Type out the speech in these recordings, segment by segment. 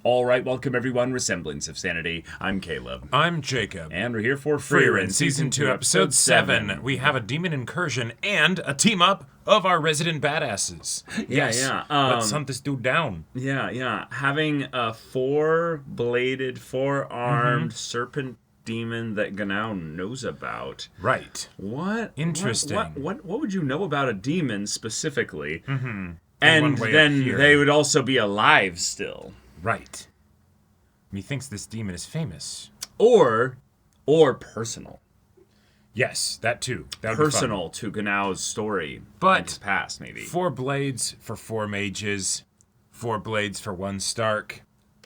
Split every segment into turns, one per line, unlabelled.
All right, welcome everyone. Semblance of Sanity. I'm Caleb.
I'm Jacob.
And we're here for
Frieren, Season 2, Episode 7. We have a demon incursion and a team-up of our resident badasses.
Yeah.
Let's hunt this dude down.
Yeah. Having a four-bladed, four-armed serpent demon that Ganao knows about.
Right.
What?
Interesting.
What would you know about a demon specifically?
Mm-hmm.
And then they would also be alive still.
Right. He thinks this demon is famous.
Or personal.
Yes, that too. That would
personal
be
to Ganao's story.
But
in his past, maybe.
4 blades for 4 mages. 4 blades for 1 Stark.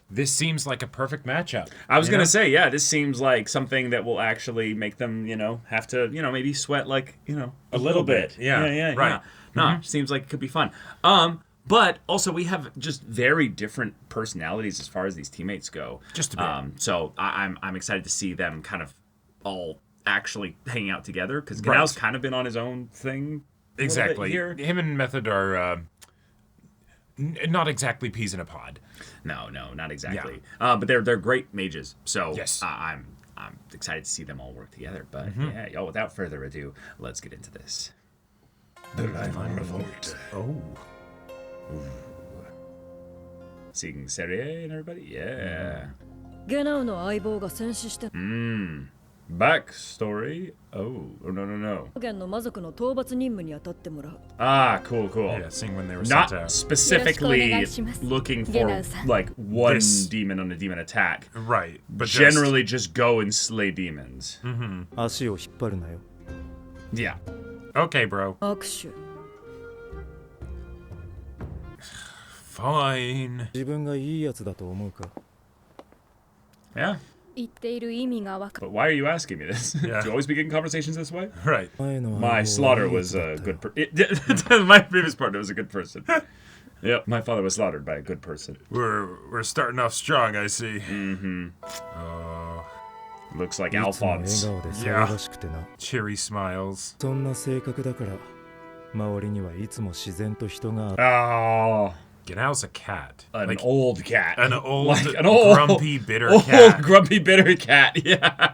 This seems like a perfect matchup.
I was going to say, yeah, this seems like something that will actually make them, have to, maybe sweat like, a little bit.
Yeah. Right.
Yeah. No, seems like it could be fun. But also we have just very different personalities as far as these teammates go.
Just a bit.
So I'm excited to see them kind of all actually hanging out together because Ganao's kind of been on his own thing.
Exactly.
Here.
Him and Method are not exactly peas in a pod.
No, not exactly. Yeah. But they're great mages. So
yes.
I'm excited to see them all work together. But yeah, y'all, without further ado, let's get into this.
The Revolte.
Oh.
Ooh. Seeing Serie and everybody? Yeah. Backstory? Oh, no. Ah, cool.
Yeah, seeing when they were sent out.
Not specifically looking for, like, one demon on a demon attack.
Right. But
generally just go and slay demons. Yeah.
Okay, bro. Fine.
Yeah. But why are you asking me this?
Yeah.
Do you always begin conversations this way?
Right.
My slaughter was a good person. My previous partner was a good person. Yep, my father was slaughtered by a good person.
We're starting off strong, I see.
Mm-hmm. Looks like Alphonse.
Yeah. Cheery smiles.
Oh.
Ganao's a cat.
An old cat.
An old, grumpy, bitter cat.
Grumpy, bitter cat, yeah.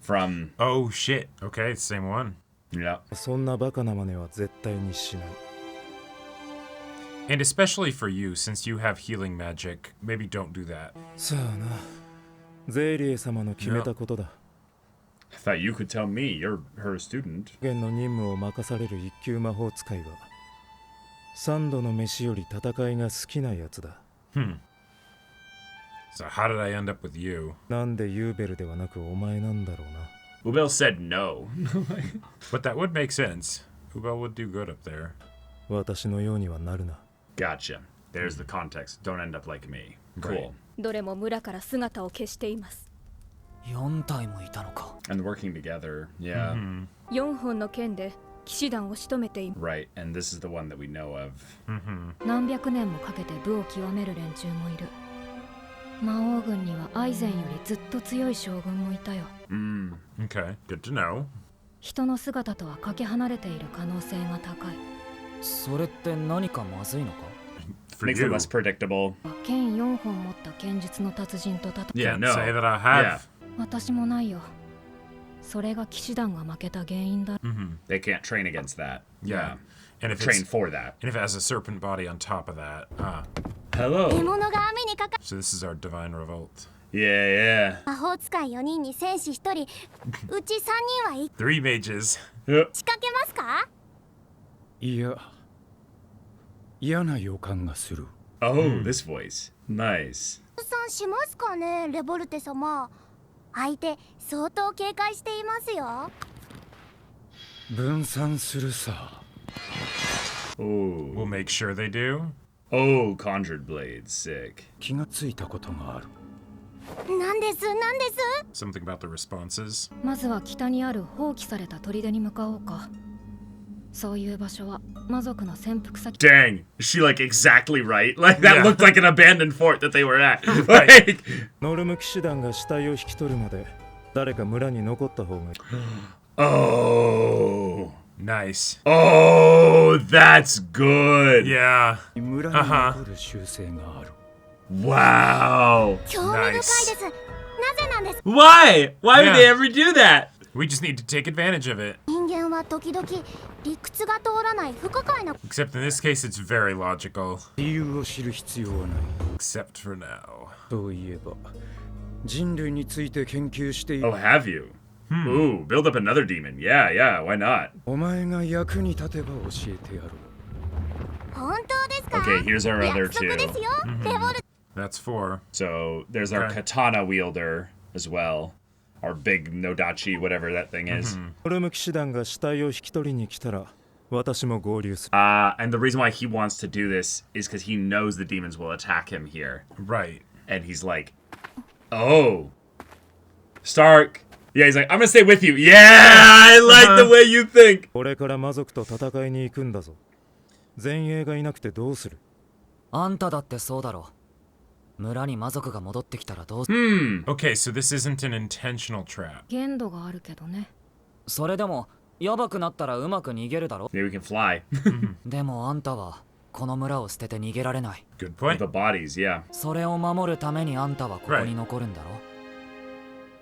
From...
Oh, shit. Okay, it's the same one.
Yeah.
And especially for you, since you have healing magic, maybe don't do that.
Yep. I thought you could tell me. You're her student.
So how did I end up with you?
Ubel said no.
But that would make sense. Ubel would do good up there.
Gotcha. There's the context. Don't end up like me. Cool. And working together, yeah. Right, and this is the one that we know of.
Okay, good to know. For
Makes
you.
it less predictable. Yeah, no.
Say that I have.
They can't train against that.
Yeah. And if
train for that.
And if it has a serpent body on top of that.
Hello.
So this is our divine revolt.
Yeah.
3 mages.
Yep. Oh, this voice. Nice. Oh.
We'll make sure they do.
Oh, conjured blades. Sick.
Something about the responses.
Dang, is she like exactly right? Like that looked like an abandoned fort that they were at.
Right.
Oh.
Nice.
Oh, that's good.
Yeah.
村に残る習性がある。
Wow.
興味深いです。なぜなんです？
Why? Why would
Yeah.
they ever do that?
We just need to take advantage of it.
人間は時々理屈が通らない不可解な
Except in this case, it's very logical.
理由を知る必要はない。
Except for now.
といえば、人類について研究している。
Oh, have you? Ooh, build up another demon. Yeah, yeah, why not?
お前が役に立てば教えてやろう。
本当ですか？
Okay, here's our other
約束ですよ。レボル
That's 4.
So there's our
Okay.
katana wielder as well. Our big nodachi, whatever that thing is.
俺も騎士団が死体を引き取りに来たら、私も合流する。
And the reason why he wants to do this is because he knows the demons will attack him here.
Right.
And he's like, oh, Stark. Yeah, he's like, I'm gonna stay with you. Yeah, I like the way you think.
これから魔族と戦いに行くんだぞ。前衛がいなくてどうする？
あんただってそうだろ。村に魔族が戻ってきたらどうす
Okay, so this isn't an intentional trap.
限度があるけどね。
それでもやばくなったらうまく逃げるだろ。
Maybe we can fly.
でもあんたはこの村を捨てて逃げられない。
Good
With
point.
the bodies, yeah.
それを守るためにあんたはここに残るんだろ。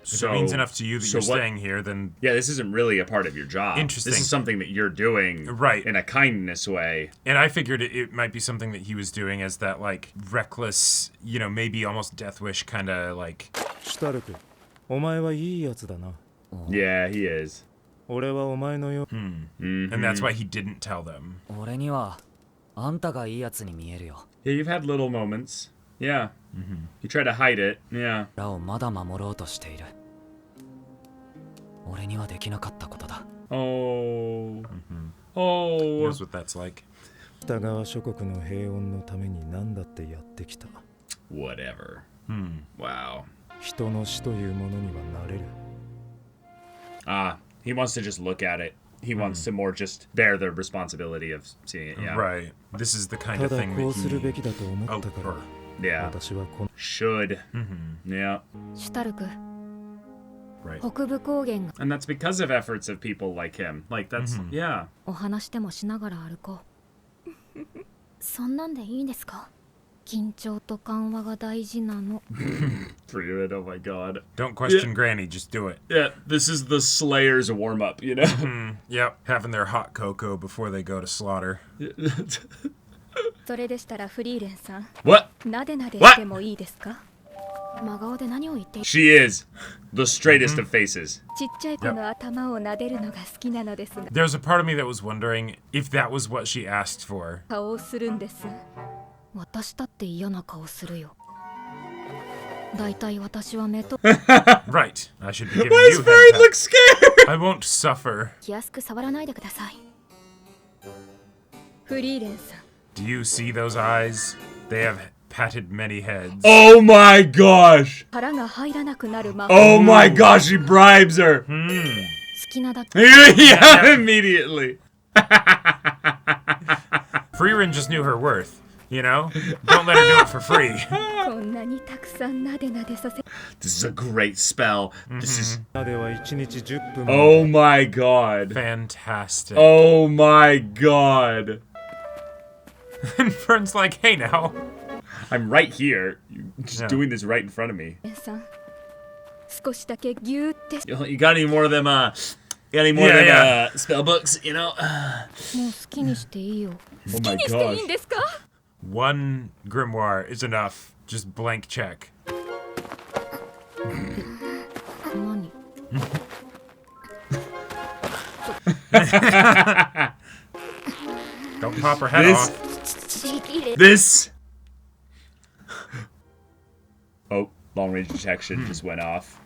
If
So,
it means enough to you that
so
you're
what-
staying here, then
Yeah, this isn't really a part of your job.
Interesting.
This is something that you're doing
Right.
in a kindness way.
and I figured it might be something that he was doing as that like reckless, you know, maybe almost death wish kind of like
シュタルク、お前はいいやつだな。
Yeah, he is.
俺はお前のよ。
and that's why he didn't tell them.
俺にはあんたがいいやつに見えるよ。
Yeah, you've had little moments. Yeah. You try to hide it. Yeah.
村をまだ守ろうとしている。俺にはできなかったことだ。
Oh.
He
Oh.
knows what that's like.
北側諸国の平穏のために何だってやってきた。
Whatever. Wow.
人の死というものにはなれる。
He wants to just look at it. He wants to more just bear the responsibility of seeing it. Yeah.
Right. This is the kind
た
of
だ
thing
こう
that
するべ
he
きだと思ったから
Yeah.
私はこの
Should. Yeah.
シュタルク、
right.
北部高原が
And that's because of efforts of people like him. Like, that's, yeah.
お話でもしながら歩こう。
そんなんでいいんですか？
緊張と緩和が大事なの。
Frieren, oh my god.
Don't question Granny, just do it.
Yeah, this is the Slayer's warm up, you know?
Yep. Having their hot cocoa before they go to slaughter.
それでしたらフリーレンさん、
What?
なでなで
What?
してもいいですか？真顔で何を言っている？
She is the straightest of faces.
ちっちゃい子の頭を撫でるのが好きなのですが、
There's a part of me that was wondering if that was what she asked for.
顔をするんです。私だって嫌な顔するよ。だいたい私は目と
Right. I should be giving
Why does
you
Frieren
heads
look
up.
scared?
I won't suffer.
気安く触らないでください。フリーレンさん、
Do you see those eyes? They have patted many heads.
Oh my gosh!
腹が入らなくなる魔法。
Oh my gosh, he bribes her!
好きなだけ
Yeah, immediately.
Frieren just knew her worth. You know? Don't let her do it for free.
こんなにたくさんなでなでさせ
This is a great spell. This is.
までは1日10分
Oh my god.
Fantastic.
Oh my god.
And Fern's like, hey now.
I'm right here. You're just
Yeah.
doing this right in front of me.
さん、少しだけギューって
You got any more of them, you got any more
Yeah,
of them, spell books, you know?
もう好きにしていいよ。
Oh my
にしていいん
gosh.
ですか？
One grimoire is enough. Just blank check.
何？
Don't pop her head
This-
off.
ちぎれ
This. Oh, long range detection just went off.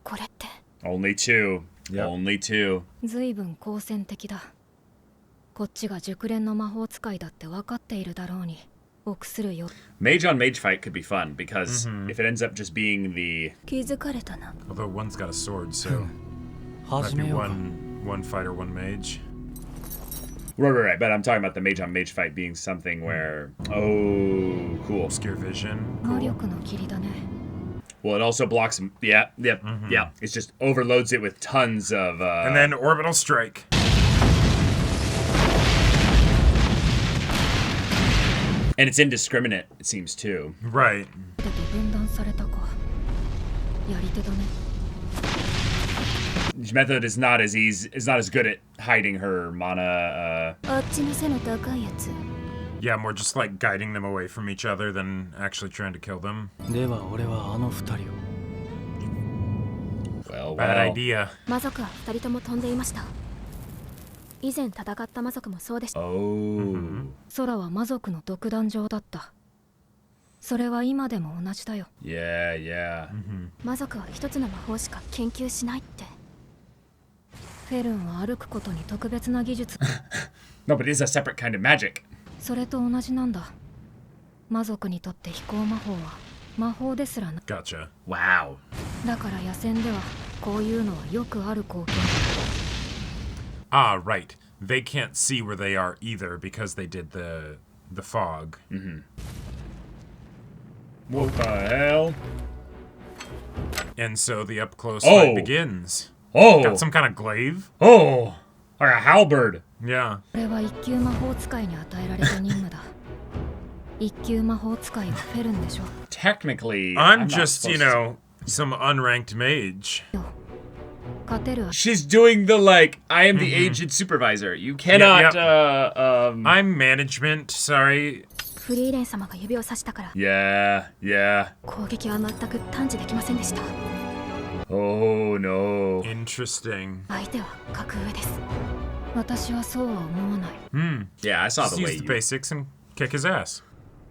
これって
Only two.
Yep.
Only two.
ずいぶん好戦的だ。こっちが熟練の魔法使いだって分かっているだろうに。臆するよ。
Mage on mage fight could be fun because if it ends up just being the
気づかれたな。
Although one's got a sword, so might
始
be
めようか。
one fighter, one mage.
right. But I'm talking about the mage on mage fight being something where cool.
Obscure vision.
魔力の霧だね。
Well, it also blocks. Yeah. It just overloads it with tons of.
And then orbital strike.
And it's indiscriminate, it seems too.
Right.
だと分断されたか。やり手だね。
His method is not as good at hiding her mana.
あっちの背の高いやつ。
Yeah, more just like guiding them away from each other than actually trying to kill them.
では俺はあの二人を
Well,
Bad
well.
idea.
魔族は2人とも飛んでいました。以前戦った魔族もそうでした。
Oh.
空は魔族の独壇場だった。それは今でも同じだよ。
Yeah, yeah.
魔族は一つの魔法しか研究しないって。
フェルンは歩くことに特別な技術。
No, but it is a separate kind of magic.
それと同じなんだ。魔族にとって飛行魔法は魔法ですらな。
Gotcha.
Wow.
だから野戦ではこういうのはよくある光景。
Ah, right. They can't see where they are either because they did the fog.
What the hell?
And so the up close
Oh.
fight begins.
Oh.
Got some kind of glaive?
Oh. Like a halberd.
Yeah.
これは一級魔法使いに与えられた任務だ。一級魔法使いはフェルンでしょ。
Technically,
I'm
not
just, you
supposed to-
know, some unranked mage.
勝てる。
She's doing the like, I am the aged supervisor. You cannot,
yep. I'm management, sorry.
フリーレン様が指をさしたから
Yeah, yeah.
攻撃は全く探知できませんでした。
Oh no.
Interesting.
相手は格上です。
私はそうは思わない。
Yeah, I saw
Just
the way
use the
you...
basics and kick his ass.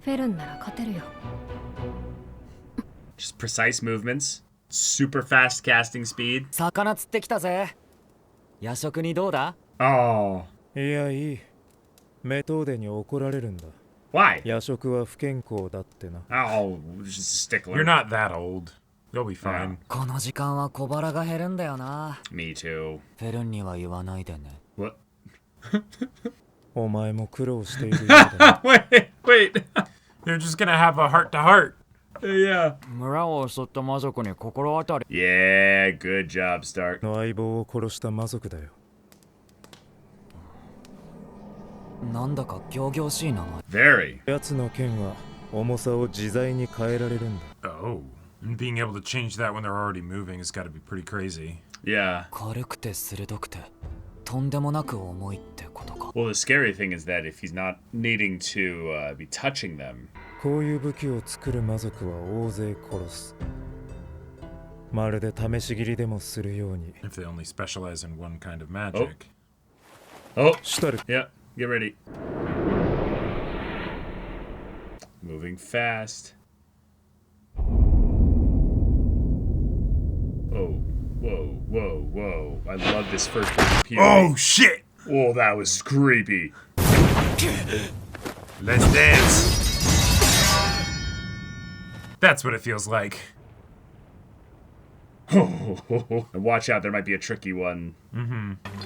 フェルンなら勝てるよ。
Just precise movements. Super fast casting speed.
魚釣ってきたぜ。夜食にどうだ？
Oh.
いやいい。メトーデに怒られるんだ。
Why?
夜食は不健康だってな。
Oh, just a stickler.
You're not that old. You'll be fine.
この時間は小腹が減るんだよな。
Me too.
フェルンには言わないでね。
What?
お前も苦労しているようだ。
wait.
They're just gonna have a heart to heart.
Yeah.
村を襲った魔族に心当たり。
Yeah, good job, Stark.
の相棒を殺した魔族だよ。
なんだか仰々しい名前。
Very.
奴の剣は重さを自在に変えられるんだ。
Oh. And being able to change that when they're already moving has got to be pretty crazy.
Yeah.
軽くて鋭くてとんでもなく重いってことか。
Well, the scary thing is that if he's not needing to be touching them.
こういう武器を作る魔族は大勢殺す。まるで試し切りでもするように。
If they only specialize in one kind of magic.
Oh.
シュタル。
Yeah. Get ready. Moving fast. Oh. Whoa. I love this first POV.
Oh, shit!
Oh, that was creepy.
Let's dance. That's what it feels like.
And watch out, there might be a tricky one.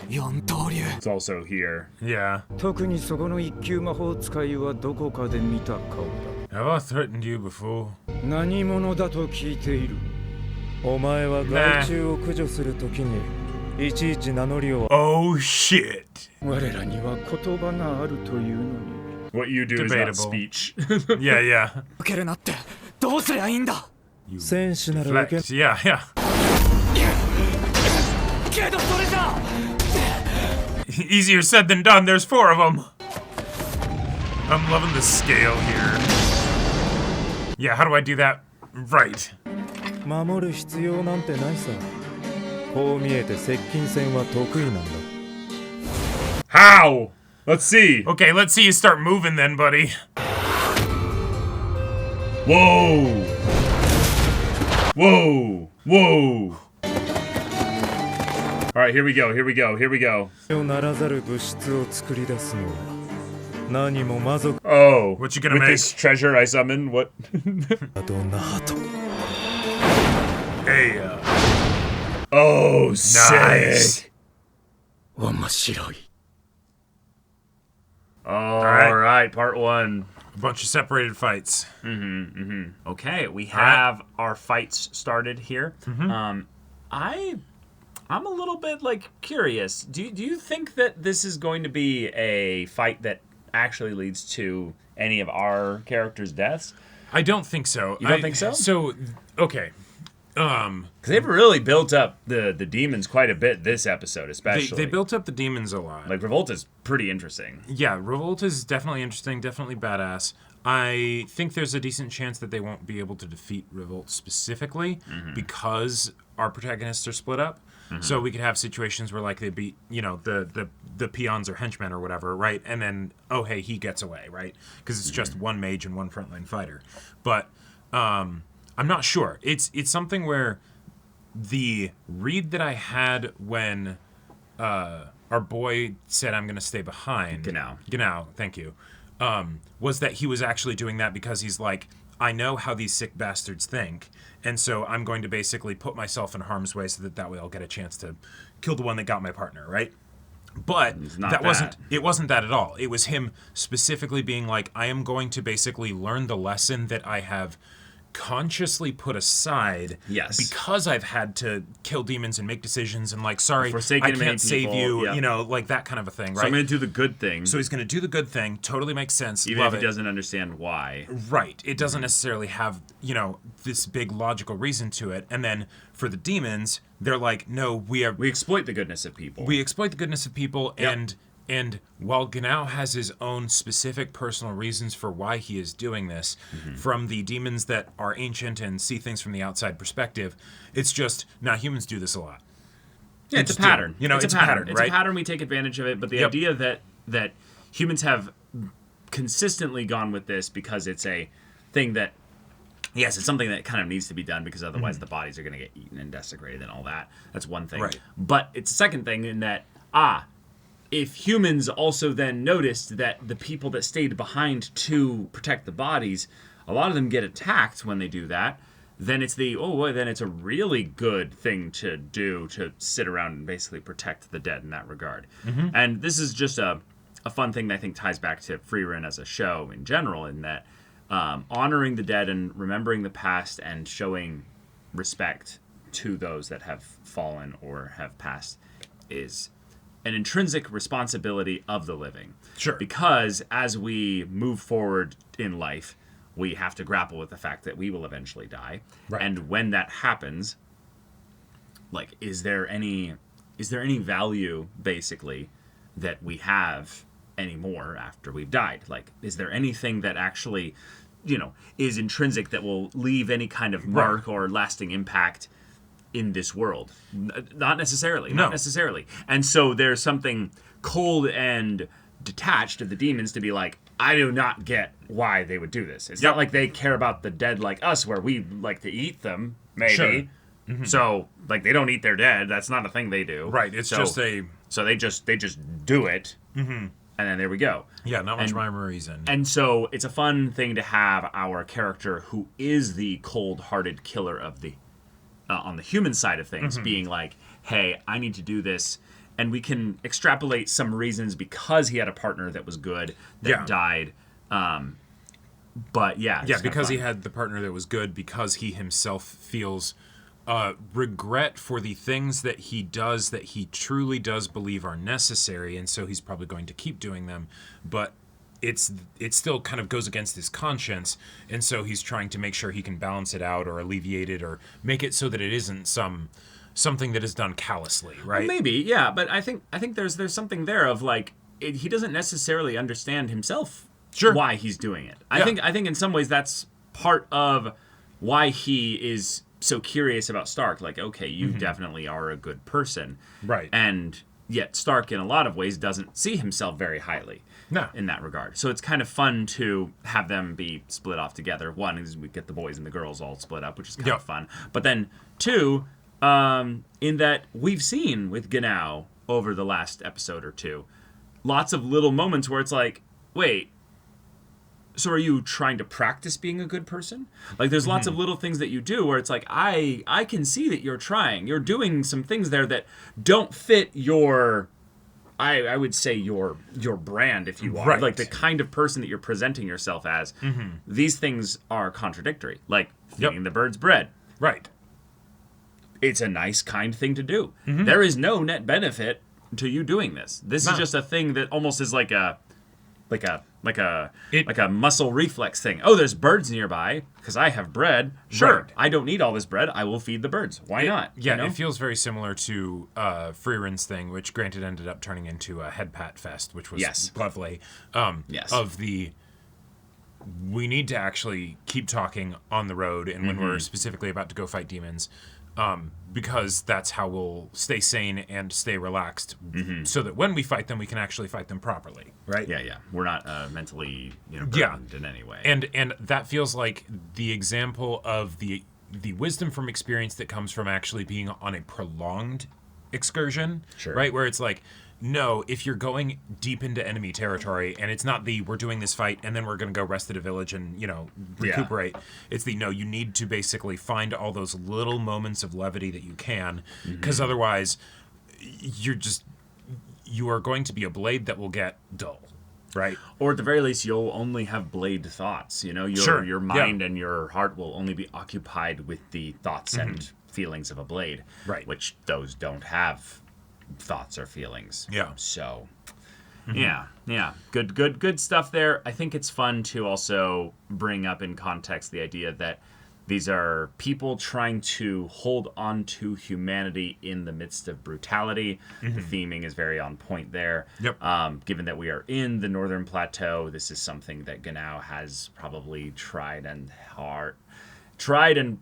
四刀流。
It's also here.
Yeah.
特にそこの一級魔法使いはどこかで見た顔
Have I threatened you before?
だ。何者だと聞いている。
お前は害虫を駆除するときにいちいち名乗りを。
Oh, shit.
我らには言葉があるというのに。
What you do is not
Debatable.
speech.
Yeah.
受けるなってどうすりゃいいんだ。
You
戦士なら受け
flex. Yeah.
けどそれじゃ。
Easier said than done. There's 4 of them. I'm loving the scale here. Yeah, how do I do that right?
守る必要なんてないさ。こう見えて接近戦は得意なんだ。
How? Let's see.
Okay, let's see you start moving then, buddy.
Whoa. All right, here we go.
ならざる物質を作り出すのは何も魔族
Oh,
What you gonna
with
make?
this treasure I summon? What?
だなと。
Hey,
Oh,
nice.
sick.
面白い。
All
right.
right, part 1.
A bunch of separated fights.
Okay, we have our fights started here. I'm a little bit like curious. Do you think that this is going to be a fight that actually leads to any of our characters' deaths.
I don't think so.
You don't think so?
So, okay.
Because they've really built up the demons quite a bit this episode, especially.
They built up the demons a lot.
Like, Revolte's pretty interesting.
Yeah, Revolte is definitely interesting, definitely badass. I think there's a decent chance that they won't be able to defeat Revolte specifically because our protagonists are split up. So we could have situations where, like, they beat, the peons or henchmen or whatever, right? And then, oh, hey, he gets away, right? Because it's just one mage and one frontline fighter. But I'm not sure. It's something where the read that I had when our boy said, I'm going to stay behind. Genau, thank you. Was that he was actually doing that because he's like, I know how these sick bastards think, and so I'm going to basically put myself in harm's way so that way I'll get a chance to kill the one that got my partner, right? But it wasn't that at all. It was him specifically being like, I am going to basically learn the lesson that I have consciously put aside because I've had to kill demons and make decisions and, like, sorry, I can't save you, like that kind of a thing, right?
So I'm going to do the good thing.
So he's going to do the good thing. Totally makes sense.
Even if he doesn't understand why.
Right. It doesn't necessarily have, this big logical reason to it. And then for the demons, they're like, no, we
exploit the goodness of people.
And while Genau has his own specific personal reasons for why he is doing this, from the demons that are ancient and see things from the outside perspective, it's just, now humans do this a lot.
Yeah, it's a pattern. It's a pattern, right? It's a pattern, we take advantage of it, but the idea that humans have consistently gone with this because it's a thing that, yes, it's something that kind of needs to be done because otherwise the bodies are going to get eaten and desecrated and all that. That's one thing.
Right.
But it's a second thing in that, if humans also then noticed that the people that stayed behind to protect the bodies, a lot of them get attacked when they do that, then it's then it's a really good thing to do, to sit around and basically protect the dead in that regard. And this is just a fun thing that I think ties back to Frieren as a show in general, in that honoring the dead and remembering the past and showing respect to those that have fallen or have passed is an intrinsic responsibility of the living.
Sure.
Because as we move forward in life, we have to grapple with the fact that we will eventually die.
Right.
And when that happens, like, is there any value, basically, that we have anymore after we've died? Like, is there anything that actually, is intrinsic that will leave any kind of mark or lasting impact in this world? Not necessarily.
No.
Not necessarily. And so there's something cold and detached of the demons to be like, I do not get why they would do this. It's not like they care about the dead like us, where we like to eat them, maybe.
Sure.
So, like, they don't eat their dead. That's not a thing they do.
Right. It's just a...
So they just do it, and then there we go.
Yeah, not much rhyme or reason.
And so it's a fun thing to have our character, who is the cold-hearted killer of the on the human side of things, being like, hey, I need to do this. And we can extrapolate some reasons because he had a partner that was good, that died. But yeah.
Yeah, because he had the partner that was good, because he himself feels regret for the things that he does that he truly does believe are necessary. And so he's probably going to keep doing them. But it still kind of goes against his conscience, and so he's trying to make sure he can balance it out or alleviate it or make it so that it isn't something that is done callously, right?
Well, maybe, yeah, but I think there's something there of, like, he doesn't necessarily understand himself why he's doing it. I think in some ways that's part of why he is so curious about Stark. Like, okay, you definitely are a good person,
right?
And yet Stark, in a lot of ways, doesn't see himself very highly.
No.
In that regard. So it's kind of fun to have them be split off together. One is we get the boys and the girls all split up, which is kind of fun. But then two, in that we've seen with Genau over the last episode or two, lots of little moments where it's like, wait, so are you trying to practice being a good person? Like, there's lots of little things that you do where it's like, I can see that you're trying. You're doing some things there that don't fit your... I would say your brand, if you are.
Right.
Like, the kind of person that you're presenting yourself as. These things are contradictory. Like, feeding the birds bread.
Right.
It's a nice, kind thing to do. There is no net benefit to you doing this. This is just a thing that almost is like a like a muscle reflex thing. Oh, there's birds nearby because I have bread. Sure,
Right.
I don't need all this bread. I will feed the birds. Why not?
Yeah,
You know?
it feels very similar to Frieren's thing, which granted ended up turning into a head pat fest, which was
Yes.
lovely.
Yes.
Of the, we need to actually keep talking on the road, and when we're specifically about to go fight demons, because that's how we'll stay sane and stay relaxed, so that when we fight them, we can actually fight them properly, right?
Yeah. We're not mentally, burdened in any way.
And that feels like the example of the wisdom from experience that comes from actually being on a prolonged excursion,
Sure.
right? Where it's like, no, if you're going deep into enemy territory and it's not we're doing this fight and then we're going to go rest at a village and, recuperate. It's you need to basically find all those little moments of levity that you can, because otherwise you are going to be a blade that will get dull. Right.
Or at the very least, you'll only have blade thoughts.
Sure.
Your mind and your heart will only be occupied with the thoughts and feelings of a blade.
Right.
Which those don't have thoughts or feelings.
Yeah.
So, yeah. Good stuff there. I think it's fun to also bring up in context the idea that these are people trying to hold on to humanity in the midst of brutality. The theming is very on point there.
Yep.
Given that we are in the Northern Plateau, this is something that Ganao has probably tried and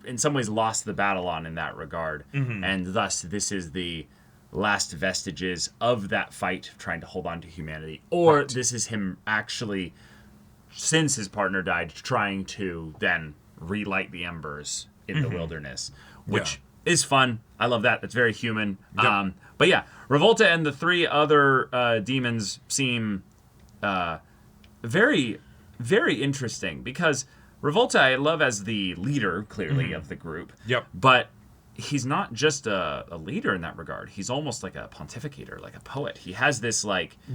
in some ways lost the battle on in that regard. And thus, this is the last vestiges of that fight, trying to hold on to humanity. Or this is him actually, since his partner died, trying to then relight the embers in the wilderness, which is fun. I love that. That's very human.
Yep.
But yeah, Revolte and the three other demons seem very, very interesting, because Revolte I love as the leader, clearly, of the group.
Yep.
But he's not just a leader in that regard. He's almost like a pontificator, like a poet. He has this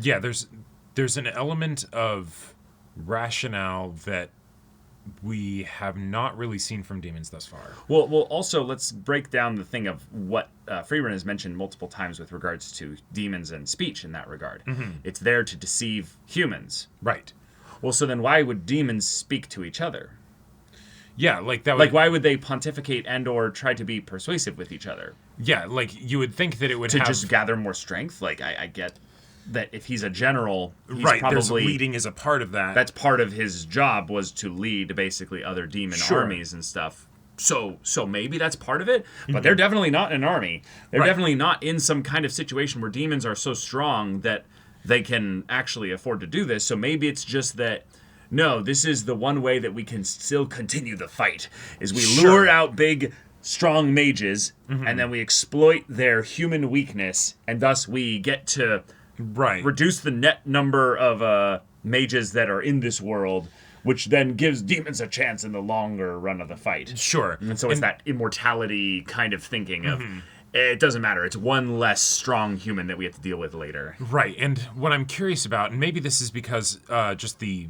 Yeah, there's an element of rationale that we have not really seen from demons thus far.
Well, also, let's break down the thing of what Frieren has mentioned multiple times with regards to demons and speech in that regard. It's there to deceive humans.
Right.
Well, so then why would demons speak to each other?
Yeah, that would...
why would they pontificate and or try to be persuasive with each other?
Yeah, you would think that it would
To
have...
just gather more strength? I get that if he's a general, he's
right,
probably...
there's leading is a part of that.
That's part of his job, was to lead basically other demon armies and stuff. So maybe that's part of it, but they're definitely not an army. They're definitely not in some kind of situation where demons are so strong that they can actually afford to do this. So maybe it's just that, no, this is the one way that we can still continue the fight, is we lure out big, strong mages, and then we exploit their human weakness, and thus we get to reduce the net number of mages that are in this world, which then gives demons a chance in the longer run of the fight.
Sure.
And so it's that immortality kind of thinking of, it doesn't matter, it's one less strong human that we have to deal with later.
Right, and what I'm curious about, and maybe this is because just the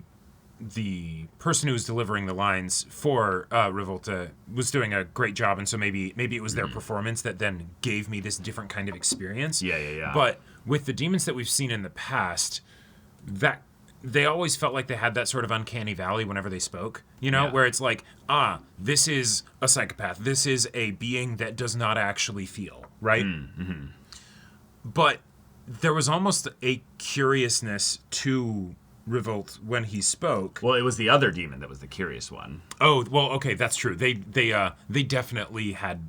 person who was delivering the lines for Revolte was doing a great job, and so maybe it was their performance that then gave me this different kind of experience.
Yeah.
But with the demons that we've seen in the past, that they always felt like they had that sort of uncanny valley whenever they spoke, where it's like, this is a psychopath. This is a being that does not actually feel, right? But there was almost a curiousness to Revolte when he spoke.
Well, it was the other demon that was the curious one.
Oh, well, okay, that's true. They definitely had...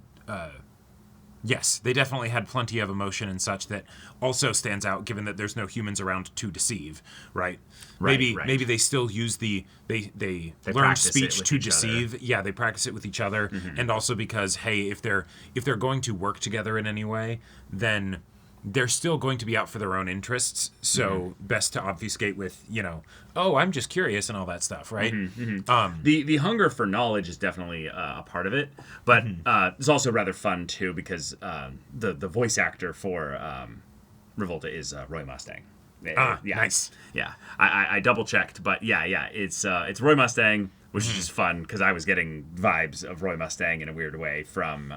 Yes, they definitely had plenty of emotion and such that also stands out, given that there's no humans around to deceive, right? Maybe they still use they learn speech to deceive. Yeah, they practice it with each other, and also because, hey, if they're going to work together in any way, then they're still going to be out for their own interests. So best to obfuscate with, I'm just curious and all that stuff, right?
The hunger for knowledge is definitely a part of it, but it's also rather fun too, because the voice actor for Revolte is Roy Mustang.
Nice.
Yeah, I double checked, but yeah, it's Roy Mustang, which is just fun because I was getting vibes of Roy Mustang in a weird way from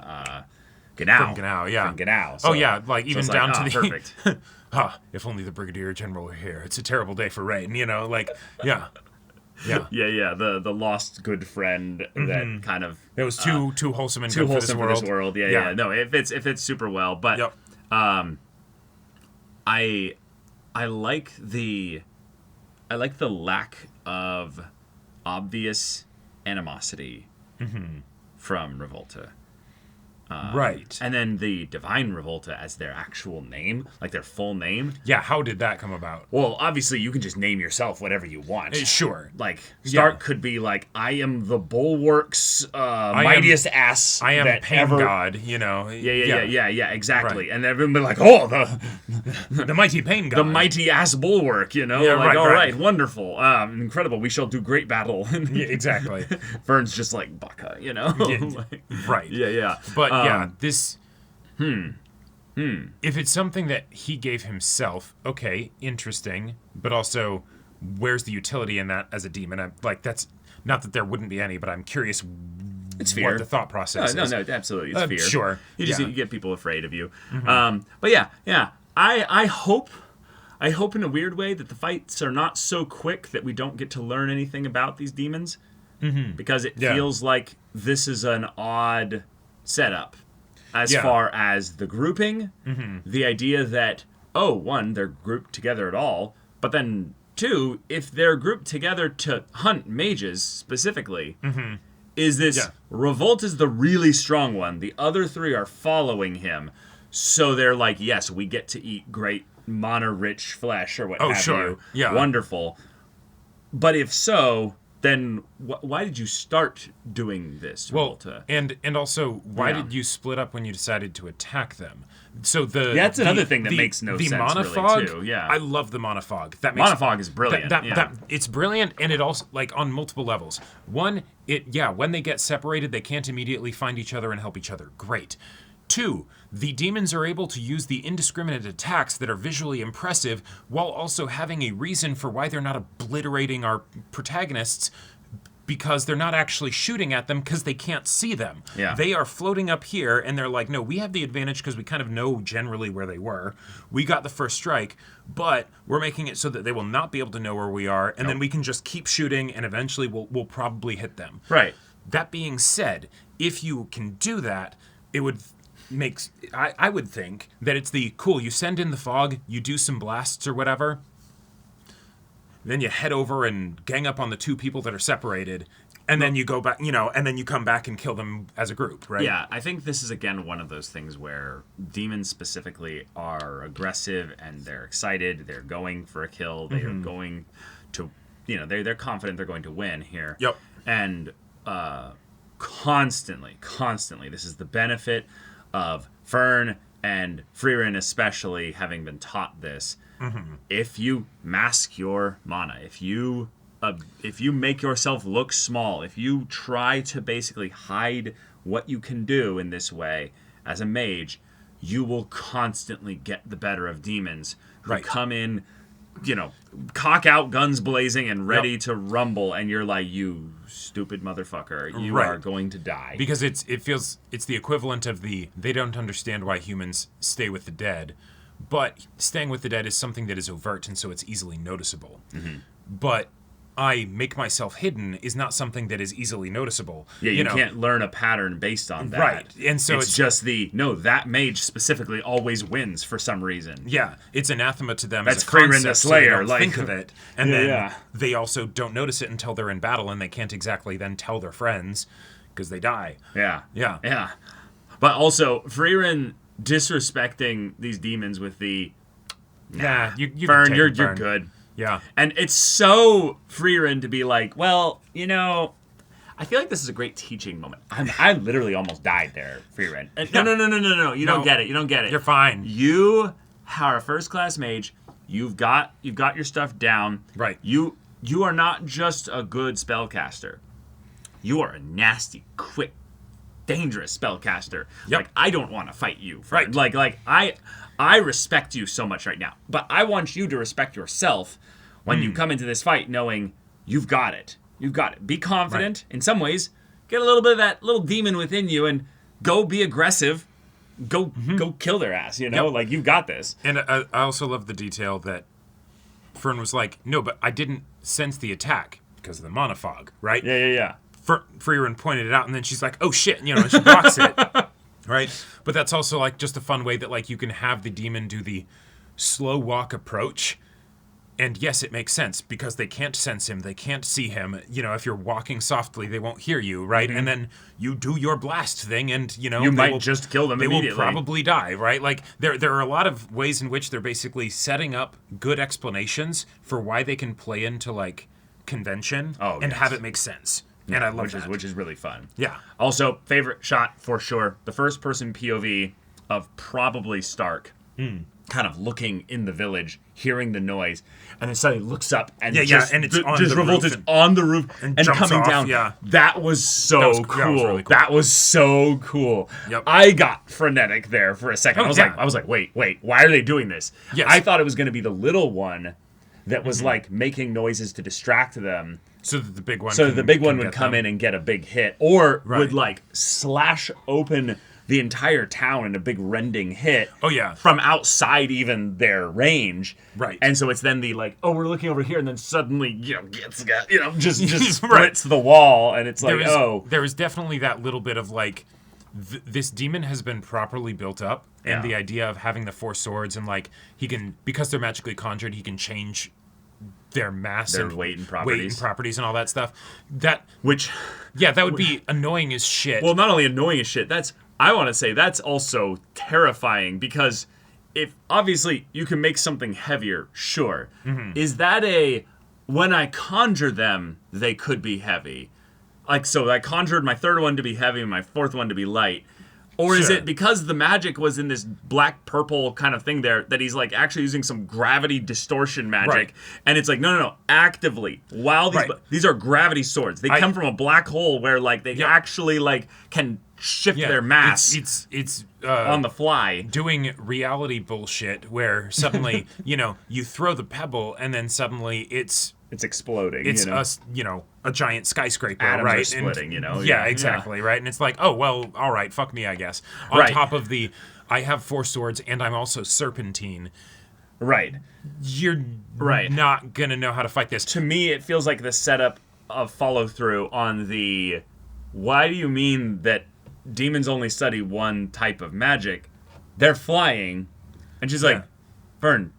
Ganao.
From Ganao, yeah.
From Ganao.
So, even down to the
perfect.
if only the Brigadier General were here. It's a terrible day for Rain, you know, like, yeah. Yeah.
Yeah. The lost good friend that kind of
It was too wholesome and
too
good
wholesome
for this world.
Yeah. No, it fits super well. But
Yep.
I like the lack of obvious animosity from Revolte.
Right.
And then the Divine Revolte as their actual name, like their full name.
Yeah, how did that come about?
Well, obviously you can just name yourself whatever you want.
Sure.
Like Stark could be like, I am the bulwark's mightiest ass.
I am
that
Pain
ever...
God, you know.
Yeah, exactly.
Right.
And everyone be like, oh,
The mighty Pain God.
the mighty ass bulwark, you know?
Yeah,
like,
right,
all
right.
right, wonderful. Incredible. We shall do great battle.
Yeah, exactly.
Vern's just like, baka, you know? Like,
Right.
yeah.
But this. If it's something that he gave himself, okay, interesting. But also, where's the utility in that as a demon? That's not that there wouldn't be any, but I'm curious.
It's fear.
What the thought process
No,
is.
absolutely. It's fear.
Sure.
You just
Yeah.
you get people afraid of you. But yeah. I hope in a weird way that the fights are not so quick that we don't get to learn anything about these demons. Because it feels like this is an odd setup as far as the grouping. The idea that, one, they're grouped together at all, but then two, if they're grouped together to hunt mages specifically, is this Revolt is the really strong one. The other three are following him. So they're like, yes, we get to eat great mana-rich flesh or what have you.
Yeah.
Wonderful. But if so, then why did you start doing this, Revolte?
And also, why did you split up when you decided to attack them? So
that's another thing that makes no sense,
monofog,
really, too. Yeah.
I love the monofog. Monofog
is brilliant.
It's brilliant, and it also, like, on multiple levels. One, when they get separated, they can't immediately find each other and help each other. Great. Two, the demons are able to use the indiscriminate attacks that are visually impressive while also having a reason for why they're not obliterating our protagonists, because they're not actually shooting at them because they can't see them.
Yeah.
They are floating up here, and they're like, no, we have the advantage because we kind of know generally where they were. We got the first strike, but we're making it so that they will not be able to know where we are, and then we can just keep shooting, and eventually we'll probably hit them.
Right.
That being said, if you can do that, it would... I would think that it's you send in the fog, you do some blasts or whatever, then you head over and gang up on the two people that are separated, and then you go back, and then you come back and kill them as a group, right?
Yeah, I think this is, again, one of those things where demons specifically are aggressive and they're excited, they're going for a kill, they are going to, they're confident they're going to win here.
Yep.
And constantly, this is the benefit of Fern and Frieren especially having been taught this. If you mask your mana, if you make yourself look small, if you try to basically hide what you can do in this way as a mage, you will constantly get the better of demons who come in, cock out, guns blazing, and ready to rumble, and you're like, you stupid motherfucker, you are going to die.
Because it's the equivalent of they don't understand why humans stay with the dead, but staying with the dead is something that is overt, and so it's easily noticeable. But I make myself hidden is not something that is easily noticeable.
Yeah, you can't learn a pattern based on that.
Right, and so
it's just that mage specifically always wins for some reason.
Yeah, it's anathema to them.
That's
as a concept,
Frieren the Slayer.
So they don't think of it, and then
they
they also don't notice it until they're in battle, and they can't exactly then tell their friends because they die.
Yeah. But also, Frieren disrespecting these demons with the
you
Fern,
can
you're
Fern.
good.
Yeah.
And it's so Frieren to be like, well, I feel like this is a great teaching moment. I literally almost died there, Frieren. No. You don't get it.
You're fine.
You are a first-class mage. You've got your stuff down.
Right.
You are not just a good spellcaster. You are a nasty, quick, dangerous spellcaster.
Yep.
Like, I don't want to fight you. Friend. Right. Like I respect you so much right now, but I want you to respect yourself when you come into this fight knowing you've got it. You've got it. Be confident. In some ways, get a little bit of that little demon within you and go be aggressive. go kill their ass, you know?
Yep.
Like, you've got this.
And I also love the detail that Frieren was like, no, but I didn't sense the attack because of the monofog, right?
Yeah.
Frieren pointed it out, and then she's like, oh shit, you know, and she blocks it. Right? But that's also like just a fun way that like you can have the demon do the slow walk approach. And yes, it makes sense because they can't sense him, they can't see him. You know, if you're walking softly, they won't hear you, right? And then you do your blast thing, and you know
You
they
might
will,
just kill them
they
immediately.
will probably die, right? Like there are a lot of ways in which they're basically setting up good explanations for why they can play into like convention and have it make sense. And I love that.
Which is really fun.
Yeah.
Also, favorite shot for sure, the first person POV of probably Stark, kind of looking in the village, hearing the noise, and then suddenly looks up and
and it's on the
Revolte
roof
is on the roof and
jumps
coming
off,
down.
yeah.
That was so
That was
cool.
really cool.
That was so cool.
Yep.
I got frenetic there for a second.
Oh,
I was like, wait, why are they doing this?
Yes.
I thought it was going to be the little one that was like making noises to distract them.
So that the big one
would
get
come
them.
in and get a big hit, or
Right.
would like slash open the entire town in a big rending hit.
Oh, yeah.
From outside even their range.
Right.
And so it's then the like, oh, we're looking over here, and then suddenly just
Right.
splits the wall, and it's like,
there is definitely that little bit of like this demon has been properly built up, and the idea of having the 4 swords and like he can, because they're magically conjured, he can change their mass
Their
and
weight and
properties and all that stuff. That
which
would be annoying as shit.
Well, not only annoying as shit, I want to say that's also terrifying, because if obviously you can make something heavier, sure. Is that when I conjure them, they could be heavy? Like, so I conjured my 3rd one to be heavy and my 4th one to be light. Or is
Sure.
it because the magic was in this black-purple kind of thing there that he's like actually using some gravity distortion magic?
Right.
And it's like, no. Actively, while these are gravity swords. They come from a black hole where like they actually like can shift their mass
It's
on the fly.
doing reality bullshit where suddenly, you throw the pebble and then suddenly it's
exploding.
It's a giant skyscraper,
Atoms
right?
are splitting,
Yeah, exactly, right? And it's like, oh, well, all right, fuck me, I guess. On
Right.
top of I have 4 swords and I'm also serpentine.
Right.
You're not going to know how to fight this.
To me, it feels like the setup of follow-through on why do you mean that demons only study one type of magic? They're flying. And she's like, Fern,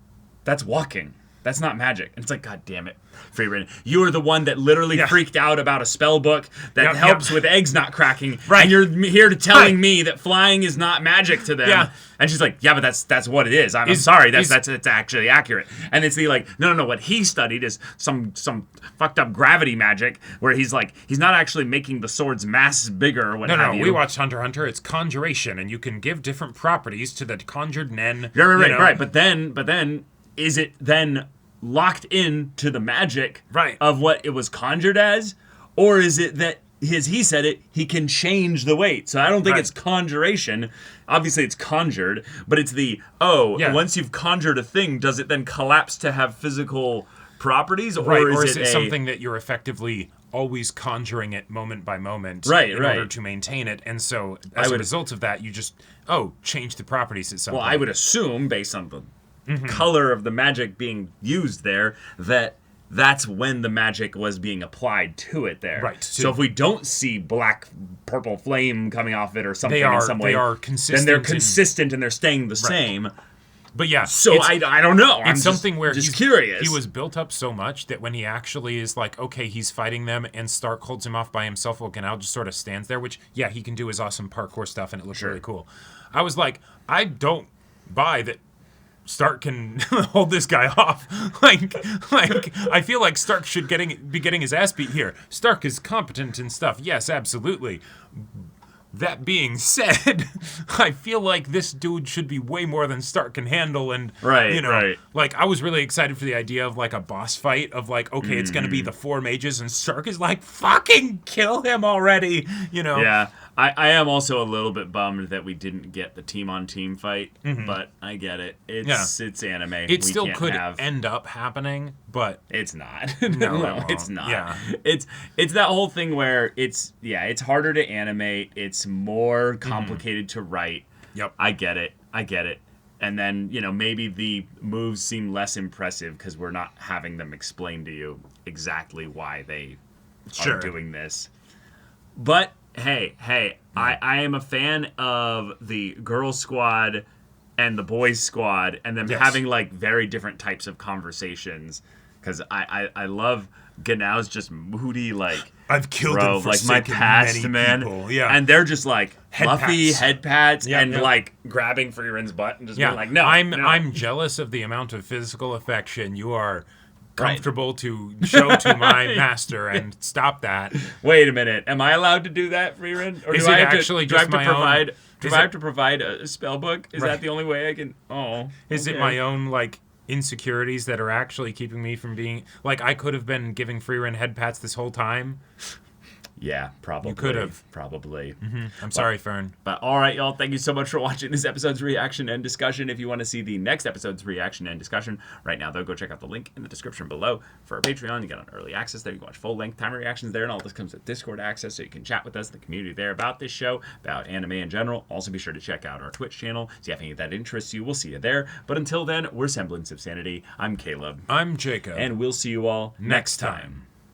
that's walking. That's not magic. And it's like, God damn it, Frieren. You are the one that literally freaked out about a spell book that helps with eggs not cracking.
Right.
And you're here to telling me that flying is not magic to them.
Yeah.
And she's like, yeah, but that's what it is. I'm sorry, that's actually accurate. And it's like, no, what he studied is some fucked up gravity magic where he's not actually making the sword's mass bigger or what have you.
We watched Hunter x Hunter. It's conjuration, and you can give different properties to the conjured nen.
Right. But then is it then locked into the magic of what it was conjured as? Or is it that he said it, he can change the weight? So I don't think it's conjuration. Obviously it's conjured, but it's once you've conjured a thing, does it then collapse to have physical properties?
Or is it something that you're effectively always conjuring it moment by moment in order to maintain it? And so as a result of that, you just, change the properties at some point.
Well, I would assume, based on the color of the magic being used there, that's when the magic was being applied to it there.
Right.
So if we don't see black, purple flame coming off it or something in some way,
they are consistent.
Then they're consistent and they're staying the same.
But yeah.
So I don't know.
It's something where
just curious.
He was built up so much that when he actually is like, okay, he's fighting them and Stark holds him off by himself while Ganal just sort of stands there, which, he can do his awesome parkour stuff and it looks really cool. I was like, I don't buy that Stark can hold this guy off. Like I feel like Stark should be getting his ass beat here. Stark is competent and stuff. Yes, absolutely. That being said, I feel like this dude should be way more than Stark can handle, and like I was really excited for the idea of like a boss fight of like, okay, it's gonna be the 4 mages, and Stark is like, fucking kill him already,
Yeah, I am also a little bit bummed that we didn't get the team-on-team fight, but I get it. It's anime.
It still could end up happening, but
it's not.
No,
it's not.
Yeah.
It's that whole thing where it's harder to animate. It's more complicated to write.
Yep.
I get it. And then, you know, maybe the moves seem less impressive because we're not having them explain to you exactly why they are doing this. But, hey, I am a fan of the girl squad and the boys squad and them having, like, very different types of conversations. Because I love Ganau's just moody, like...
I've killed and
like my past,
many
man.
people. Yeah.
And they're just like fluffy
pats.
head pats and
yeah.
like grabbing Frieren's butt and just
Yeah,
being like, no.
I'm jealous of the amount of physical affection you are comfortable to show to my master, and stop that.
Wait a minute. Am I allowed to do that, Frieren? Or
Is
do
it
I have
actually
to, do I
just
have to
my
provide?
own?
Do I have to provide a spell book? Is that the only way I can? Oh,
is it my own like insecurities that are actually keeping me from being like I could have been giving Frieren head pats this whole time?
Yeah, probably.
You could have.
Probably.
I'm sorry, Fern.
But all right, y'all. Thank you so much for watching this episode's reaction and discussion. If you want to see the next episode's reaction and discussion, right now, though, go check out the link in the description below for our Patreon. You get on early access there. You can watch full-length time reactions there, and all this comes with Discord access, so you can chat with us, the community there, about this show, about anime in general. Also, be sure to check out our Twitch channel. So if you have any of that interests you, we'll see you there. But until then, we're Semblance of Sanity. I'm Caleb.
I'm Jacob.
And we'll see you all next time.